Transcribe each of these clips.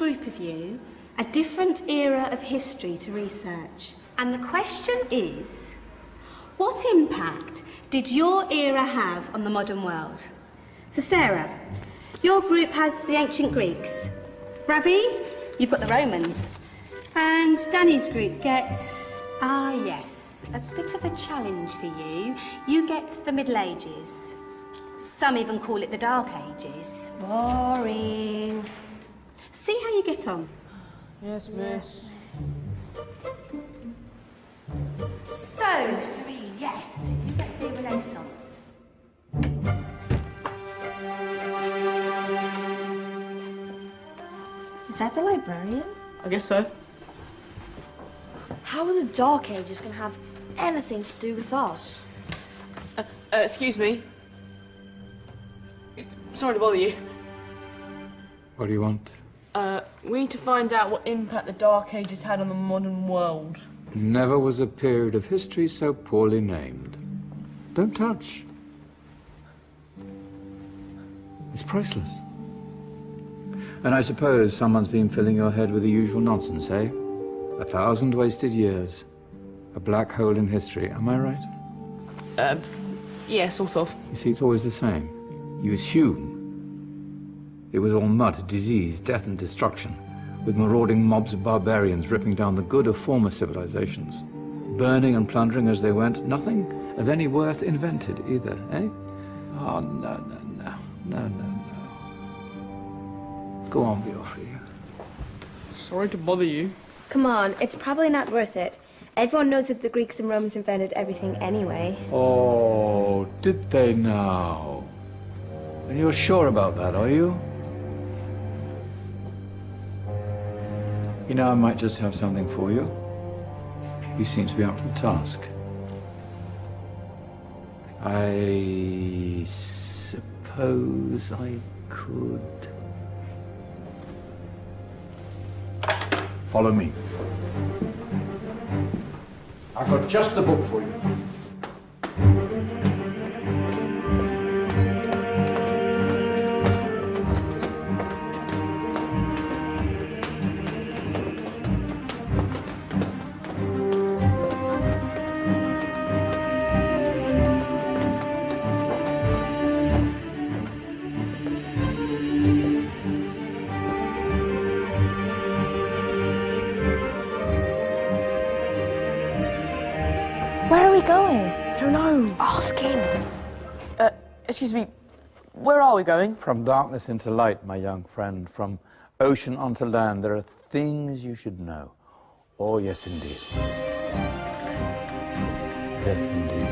group of you a different era of history to research. And the question is, what impact did your era have on the modern world? So Sarah, your group has the ancient Greeks. Ravi, you've got the Romans. And Danny's group gets, yes, a bit of a challenge for you. You get the Middle Ages. Some even call it the Dark Ages. Boring. See how you get on. Yes, miss. So, Serene, yes, you get the Renaissance. Is that the librarian? I guess so. How are the Dark Ages going to have anything to do with us? Excuse me. Sorry to bother you. What do you want? We need to find out what impact the Dark Ages had on the modern world. Never was a period of history so poorly named. Don't touch. It's priceless. And I suppose someone's been filling your head with the usual nonsense, eh? 1,000 wasted years. A black hole in history, am I right? Yeah, sort of. You see, it's always the same. You assume it was all mud, disease, death and destruction, with marauding mobs of barbarians ripping down the good of former civilizations, burning and plundering as they went, nothing of any worth invented either, eh? Oh, no. Go on, be off with you. Sorry to bother you. Come on, it's probably not worth it. Everyone knows that the Greeks and Romans invented everything anyway. Oh, did they now? And you're sure about that, are you? You know, I might just have something for you. You seem to be up to the task. I suppose I could... Follow me. I've got just the book for you. Where are we going? I don't know. Ask him. Excuse me. Where are we going? From darkness into light, my young friend. From ocean onto land, there are things you should know. Oh, yes, indeed. Yes, indeed.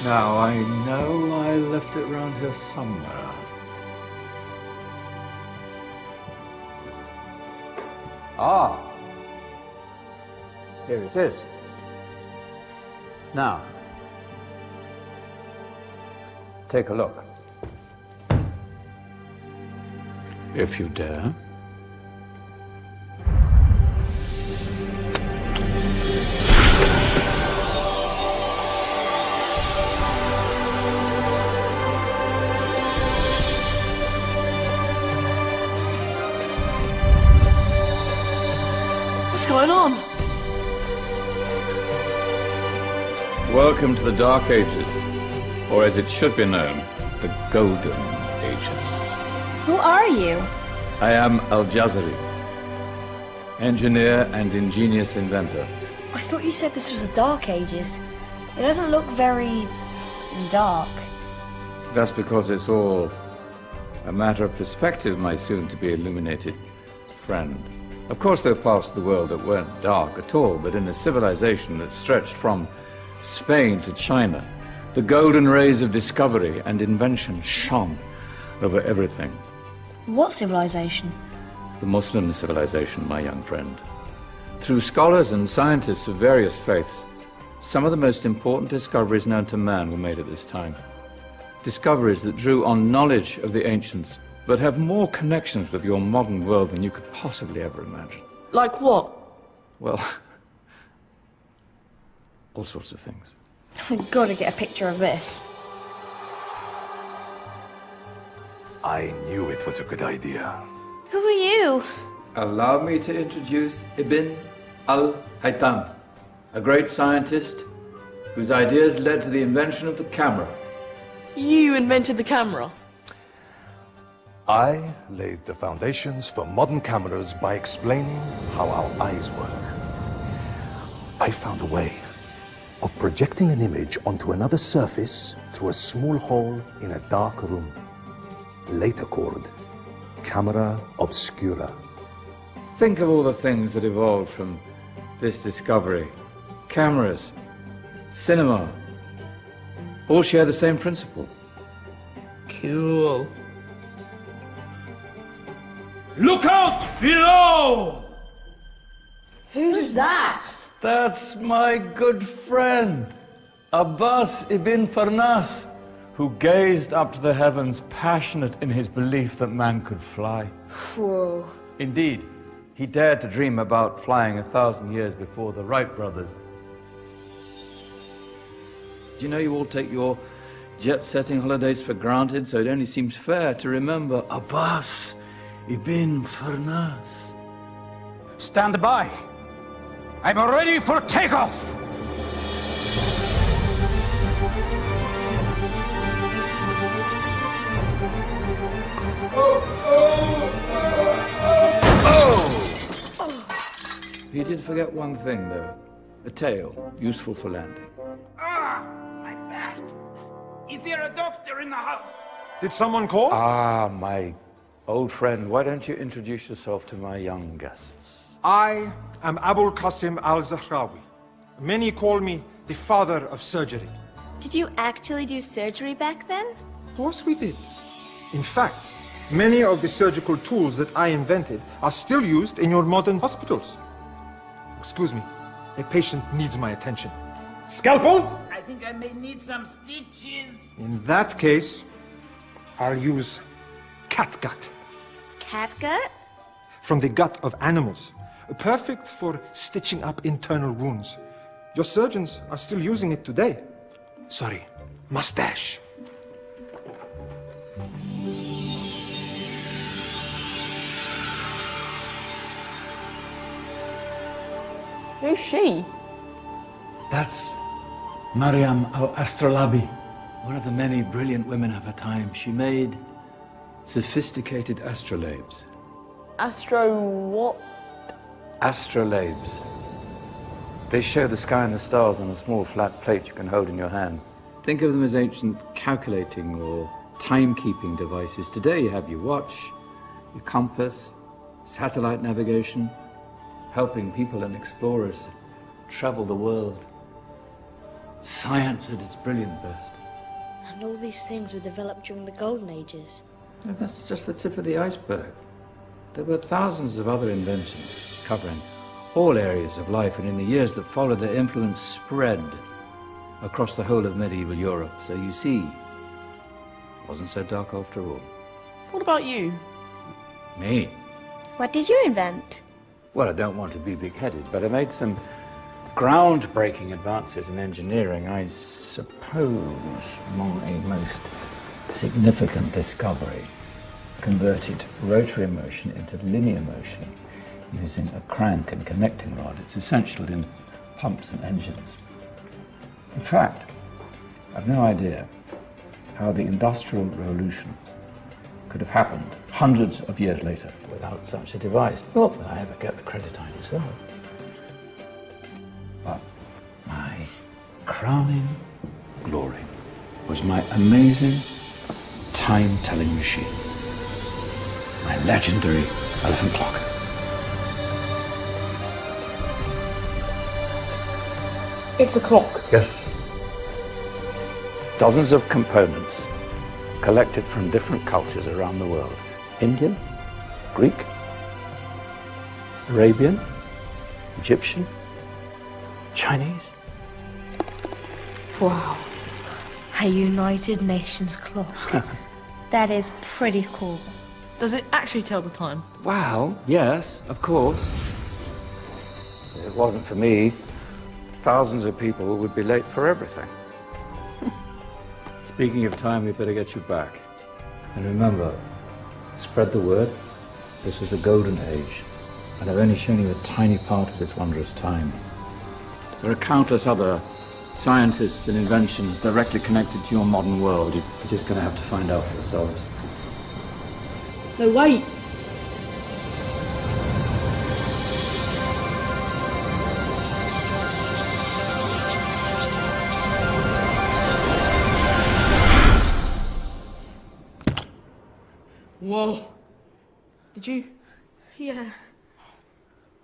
Now, I know I left it around here somewhere. Ah, here it is. Now, take a look. If you dare. What's going on? Welcome to the Dark Ages, or as it should be known, the Golden Ages. Who are you? I am Al-Jazari, engineer and ingenious inventor. I thought you said this was the Dark Ages. It doesn't look very... dark. That's because it's all a matter of perspective, my soon-to-be illuminated friend. Of course, there are parts of the world that weren't dark at all, but in a civilization that stretched from Spain to China, the golden rays of discovery and invention shone over everything. What civilization? The Muslim civilization, my young friend. Through scholars and scientists of various faiths, some of the most important discoveries known to man were made at this time. Discoveries that drew on knowledge of the ancients, but have more connections with your modern world than you could possibly ever imagine. Like what? Well, all sorts of things. I've got to get a picture of this. I knew it was a good idea. Who are you? Allow me to introduce Ibn al-Haytham, a great scientist whose ideas led to the invention of the camera. You invented the camera. I laid the foundations for modern cameras by explaining how our eyes work. I found a way of projecting an image onto another surface through a small hole in a dark room, later called camera obscura. Think of all the things that evolved from this discovery. Cameras, cinema, all share the same principle. Cool. Look out below! Who's that? That's my good friend, Abbas ibn Farnas, who gazed up to the heavens, passionate in his belief that man could fly. Whoa. Indeed, he dared to dream about flying 1,000 years before the Wright brothers. Do you know you all take your jet-setting holidays for granted, so it only seems fair to remember Abbas ibn Farnas. Stand by. I'm ready for takeoff. He did forget one thing, though. A tail, useful for landing. Ah, my back. Is there a doctor in the house? Did someone call? Ah, my old friend, why don't you introduce yourself to my young guests? I am Abul Qasim al-Zahrawi. Many call me the father of surgery. Did you actually do surgery back then? Of course we did. In fact, many of the surgical tools that I invented are still used in your modern hospitals. Excuse me, a patient needs my attention. Scalpel? I think I may need some stitches. In that case, I'll use catgut. Catgut? From the gut of animals. Perfect for stitching up internal wounds. Your surgeons are still using it today. Sorry, mustache. Who's she? That's Maryam al-Astrolabi, one of the many brilliant women of her time. She made sophisticated astrolabes. Astro what? Astrolabes. They show the sky and the stars on a small flat plate you can hold in your hand. Think of them as ancient calculating or timekeeping devices. Today you have your watch, your compass, satellite navigation, helping people and explorers travel the world. Science at its brilliant best. And all these things were developed during the Golden Ages. And that's just the tip of the iceberg. There were thousands of other inventions covering all areas of life, and in the years that followed, their influence spread across the whole of medieval Europe. So you see, it wasn't so dark after all. What about you? Me? What did you invent? Well, I don't want to be big-headed, but I made some groundbreaking advances in engineering. I suppose my most significant discovery converted rotary motion into linear motion using a crank and connecting rod. It's essential in pumps and engines. In fact, I've no idea how the Industrial Revolution could have happened hundreds of years later without such a device. Not that I ever get the credit I deserve. But my crowning glory was my amazing time-telling machine. My legendary elephant clock. It's a clock. Yes. Dozens of components collected from different cultures around the world. Indian, Greek, Arabian, Egyptian, Chinese. Wow. A United Nations clock. That is pretty cool. Does it actually tell the time? Wow, yes, of course. If it wasn't for me, thousands of people would be late for everything. Speaking of time, we better get you back. And remember, Spread the word. This is a golden age, and I've only shown you a tiny part of this wondrous time. There are countless other scientists and inventions directly connected to your modern world. You're just going to have to find out for yourselves. No, wait! Whoa. Did you? Yeah.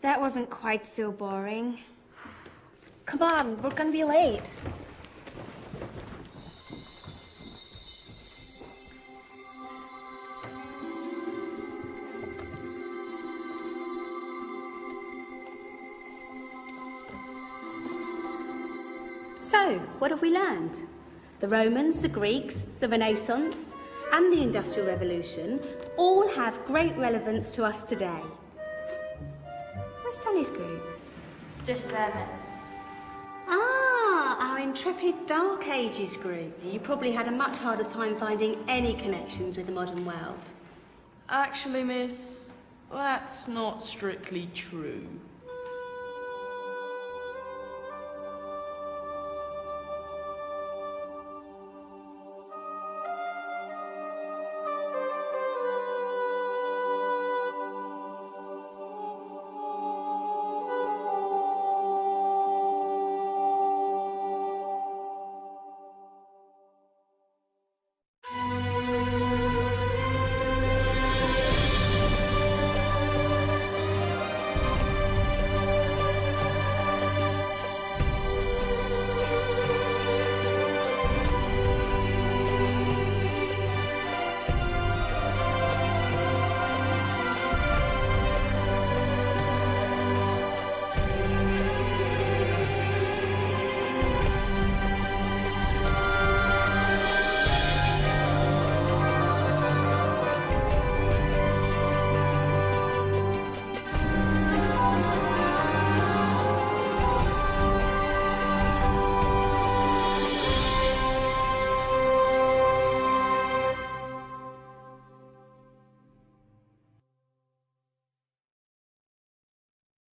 That wasn't quite so boring. Come on, we're gonna be late. So, what have we learned? The Romans, the Greeks, the Renaissance, and the Industrial Revolution all have great relevance to us today. Where's Danny's group? Just there, miss. Ah, our intrepid Dark Ages group. You probably had a much harder time finding any connections with the modern world. Actually, miss, that's not strictly true.